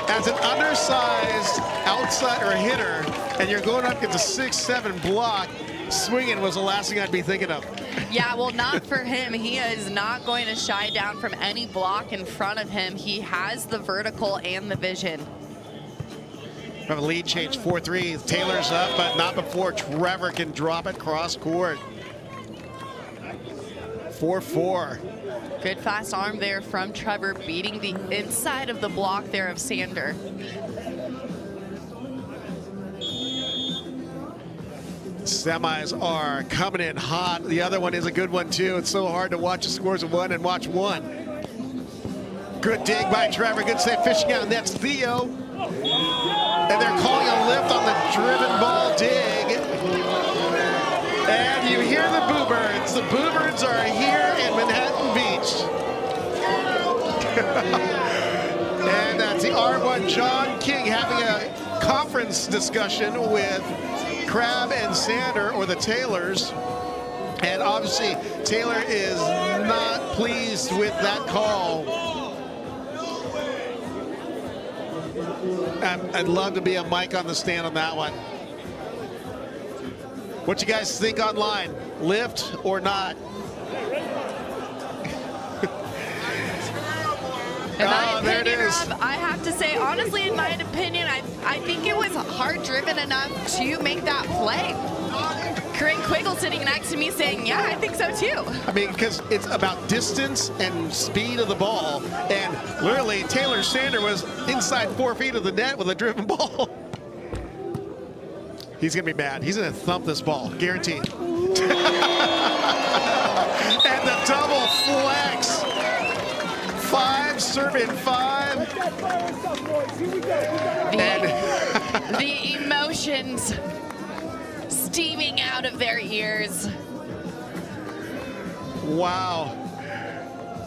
As an undersized outsider hitter, and you're going up against a 6-7 block, swinging was the last thing I'd be thinking of. Yeah, well, not for him. He is not going to shy down from any block in front of him. He has the vertical and the vision. We have a lead change, 4-3. Taylor's up, but not before Trevor can drop it cross court. 4-4. Good fast arm there from Trevor, beating the inside of the block there of Sander. Semis are coming in hot. The other one is a good one too. It's so hard to watch the scores of one and watch one. Good dig by Trevor. Good save, fishing out, and that's Theo. And they're calling a lift on the driven ball dig. And you hear the Boo Birds. The Boo Birds are here in Manhattan Beach. And that's the R1 John King having a conference discussion with Crabb and Sander, or the Taylors. And obviously, Taylor is not pleased with that call. I'd love to be a mic on the stand on that one. What you guys think online? Lift or not? In my there it opinion, is. Rob, I have to say, honestly, in my opinion, I think it was hard driven enough to make that play. Corinne Quiggle sitting next to me saying, yeah, I think so too. I mean, because it's about distance and speed of the ball. And literally, Taylor Sander was inside 4 feet of the net with a driven ball. He's going to be mad. He's going to thump this ball, guaranteed. And the double flex. 5, serving 5. The emotions steaming out of their ears. Wow.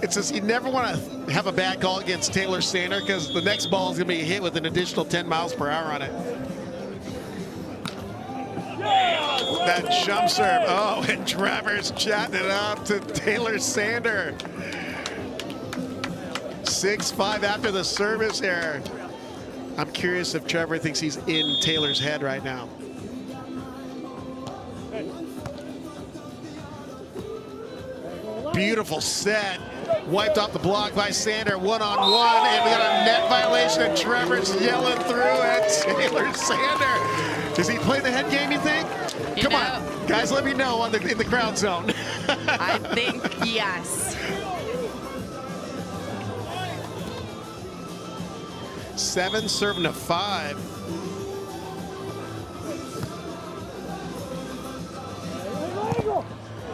It's just you never want to have a bad call against Taylor Sander because the next ball is going to be hit with an additional 10 miles per hour on it. That jump serve. Oh, and Trevor's chatting it up to Taylor Sander. 6-5 after the service error. I'm curious if Trevor thinks he's in Taylor's head right now. Beautiful set. Wiped off the block by Sander, one-on-one, and we got a net violation, and Trevor's yelling through at Taylor Sander. Does he play the head game, you think? Come on, guys, let me know in the crowd zone. I think yes. 7 serving to 5.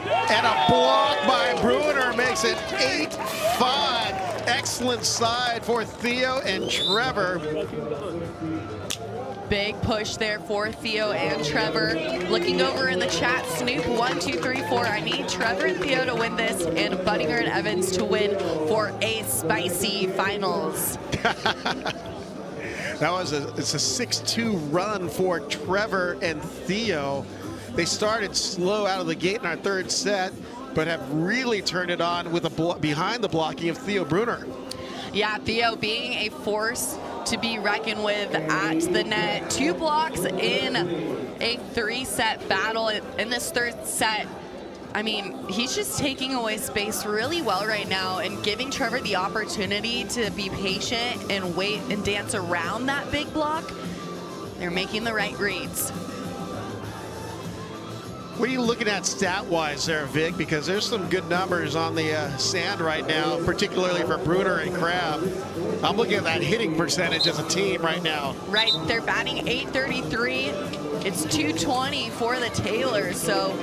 And a block by Brunner makes it 8-5. Excellent side for Theo and Trevor. Big push there for Theo and Trevor. Looking over in the chat, Snoop 1, 2, 3, 4. I need Trevor and Theo to win this, and Budinger and Evans to win for a spicy finals. It's a 6-2 run for Trevor and Theo. They started slow out of the gate in our third set, but have really turned it on with behind the blocking of Theo Brunner. Yeah, Theo being a force to be reckoned with at the net. 2 blocks in a 3-set battle. In this third set, I mean, he's just taking away space really well right now and giving Trevor the opportunity to be patient and wait and dance around that big block. They're making the right reads. What are you looking at stat-wise there, Vic? Because there's some good numbers on the sand right now, particularly for Brunner and Crabb. I'm looking at that hitting percentage as a team right now. Right, they're batting .833. It's .220 for the Taylors. So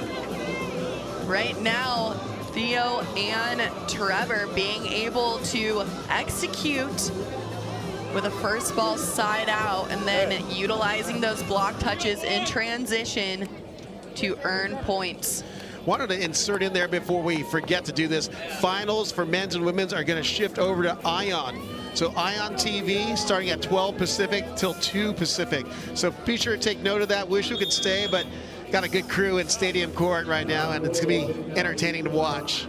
right now, Theo and Trevor being able to execute with a first ball side out and then utilizing those block touches in transition to earn points. Wanted to insert in there before we forget to do this. Finals for men's and women's are going to shift over to ION. So ION TV starting at 12 Pacific till 2 Pacific. So be sure to take note of that. Wish we could stay, but got a good crew in Stadium Court right now, and it's going to be entertaining to watch.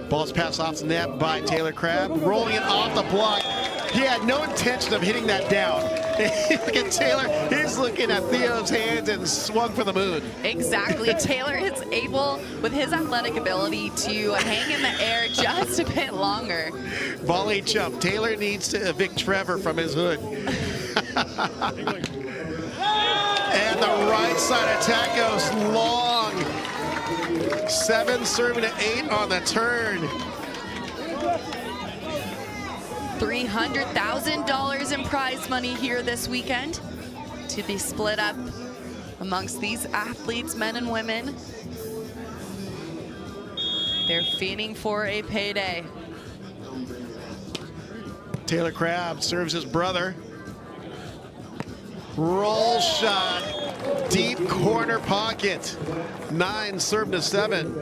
Ball's passed off the net by Tr.Crabb, rolling it off the block. He had no intention of hitting that down. Look at Taylor, he's looking at Theo's hands and swung for the moon. Exactly, Taylor is able, with his athletic ability, to hang in the air just a bit longer. Volley chump, Taylor needs to evict Trevor from his hood. And the right side attack goes long. 7 serving to 8 on the turn. $300,000 in prize money here this weekend to be split up amongst these athletes, men and women. They're fiending for a payday. Tr.Crabb serves his brother. Roll shot, deep corner pocket. 9 served to 7.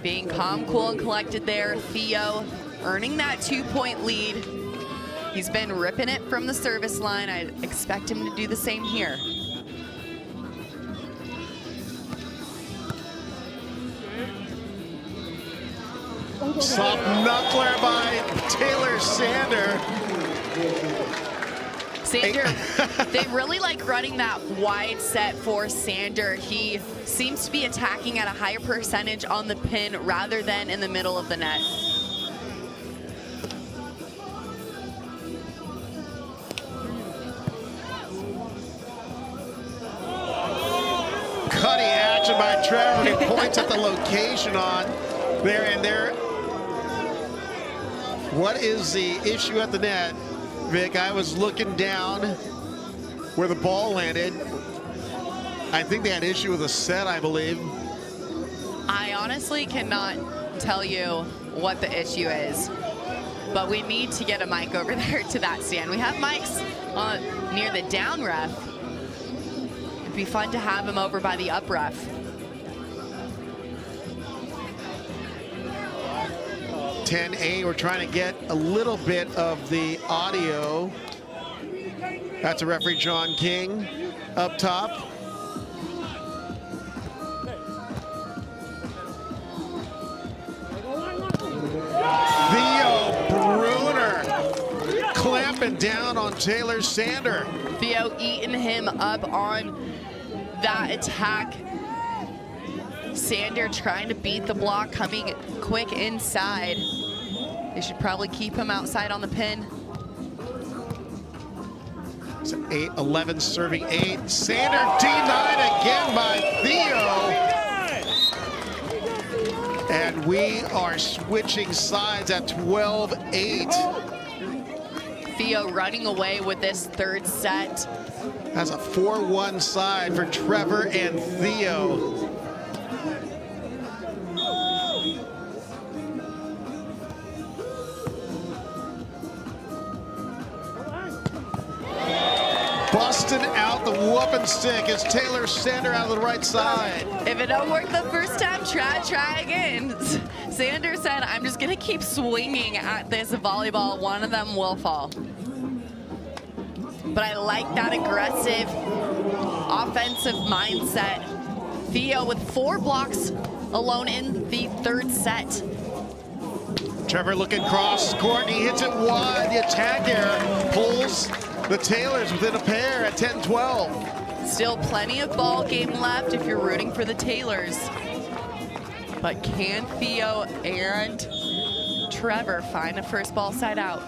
Being calm, cool, and collected there, Theo earning that 2-point lead. He's been ripping it from the service line. I expect him to do the same here. Soft knuckler by Taylor Sander. Sander, they really like running that wide set for Sander. He seems to be attacking at a higher percentage on the pin rather than in the middle of the net. by Trevor. He points at the location on there and there. What is the issue at the net, Vic? I was looking down where the ball landed. I think they had issue with a set, I believe. I honestly cannot tell you what the issue is, but we need to get a mic over there to that stand. We have mics near the down ref. It'd be fun to have him over by the up ref. (10A), we're trying to get a little bit of the audio. That's a referee, John King, up top. Theo Brunner clamping down on Taylor Sander. Theo eating him up on that attack. Sander trying to beat the block, coming quick inside. They should probably keep him outside on the pin. It's 8-11 serving 8. Sander denied again by Theo. And we are switching sides at 12-8. Theo running away with this third set. That's a 4-1 side for Trevor and Theo. Busting out the whooping stick is Taylor Sander out of the right side. If it don't work the first time, try again. Sander said, I'm just gonna keep swinging at this volleyball. One of them will fall. But I like that aggressive offensive mindset. Theo with 4 blocks alone in the third set. Trevor looking cross court, he hits it wide. The attack air pulls the Taylors within a pair at 10-12. Still plenty of ball game left if you're rooting for the Taylors. But can Theo and Trevor find a first ball side out?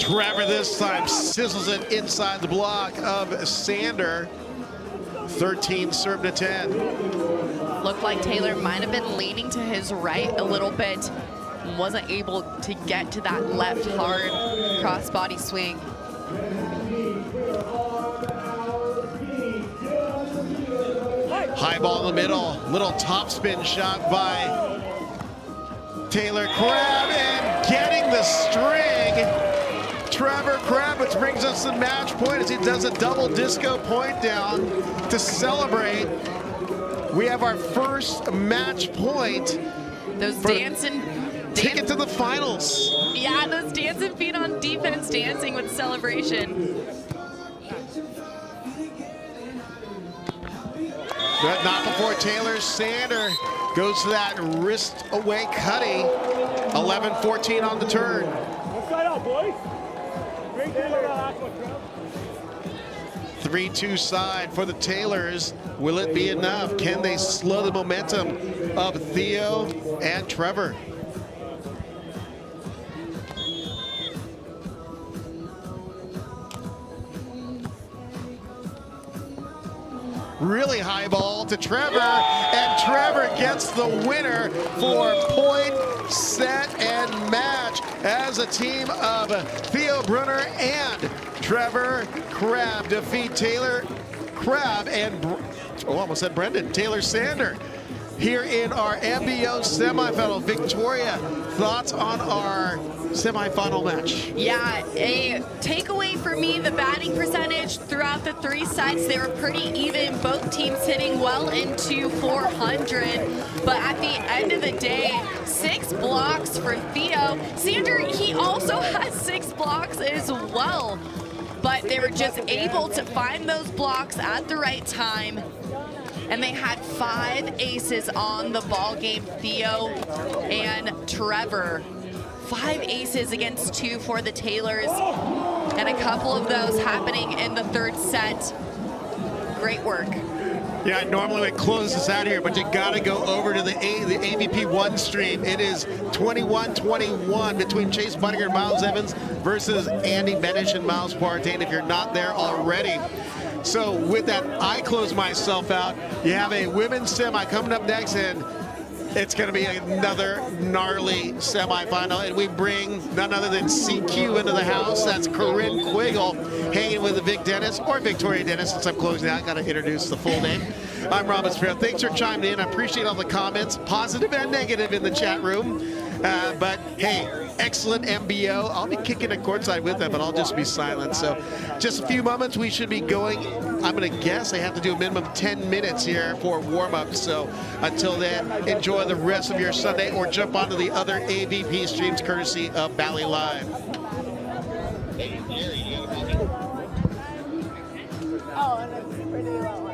Trevor this time sizzles it inside the block of Sander. 13 served to 10. Looked like Taylor might have been leaning to his right a little bit. Wasn't able to get to that left hard crossbody swing. High ball in the middle, little topspin shot by Tr.Crabb and getting the string. Tr.Crabb, which brings us to match point as he does a double disco point down to celebrate. We have our first match point. Those dancing ticket to the finals. Yeah, those dancing feet on defense, dancing with celebration. But not before Taylor Sander goes to that wrist away cutty. 11-14 on the turn. Side out, boys. Great deal of that one, Trev. 3-2 side for the Taylors. Will it be enough? Can they slow the momentum of Theo and Trevor? Really high ball to Trevor, and Trevor gets the winner for point, set, and match as a team of Theo Brunner and Tr.Crabb defeat Tr.Crabb and, almost said Brendan, Taylor Sander here in our MBO semifinal. Victoria, thoughts on our semifinal match? Yeah, a takeaway for me, the batting percentage throughout the 3 sides, they were pretty even. Both teams hitting well into 400. But at the end of the day, 6 blocks for Theo. Sander, he also has 6 blocks as well. But they were just able to find those blocks at the right time. And they had 5 aces on the ball game, Theo and Trevor. 5 aces against 2 for the Taylors, and a couple of those happening in the third set. Great work. Yeah, I normally would close this out here, but you got to go over to the AVP 1 stream. It is 21-21 between Chase Budinger and Miles Evans versus Andy Benish and Miles Partain, if you're not there already. So with that, I close myself out. You have a women's semi coming up next, and it's going to be another gnarly semifinal, and we bring none other than CQ into the house. That's Corinne Quiggle hanging with Vic Dennis, or Victoria Dennis, since I'm closing out. I got to introduce the full name. I'm Robin Spiro. Thanks for chiming in. I appreciate all the comments, positive and negative, in the chat room. But hey, excellent MBO. I'll be kicking it courtside with them, but I'll just be silent. So just a few moments, we should be going. I'm going to guess they have to do a minimum of 10 minutes here for warm-up. So until then, enjoy the rest of your Sunday, or jump onto the other AVP streams courtesy of Bally Live. Oh, and it's pretty low.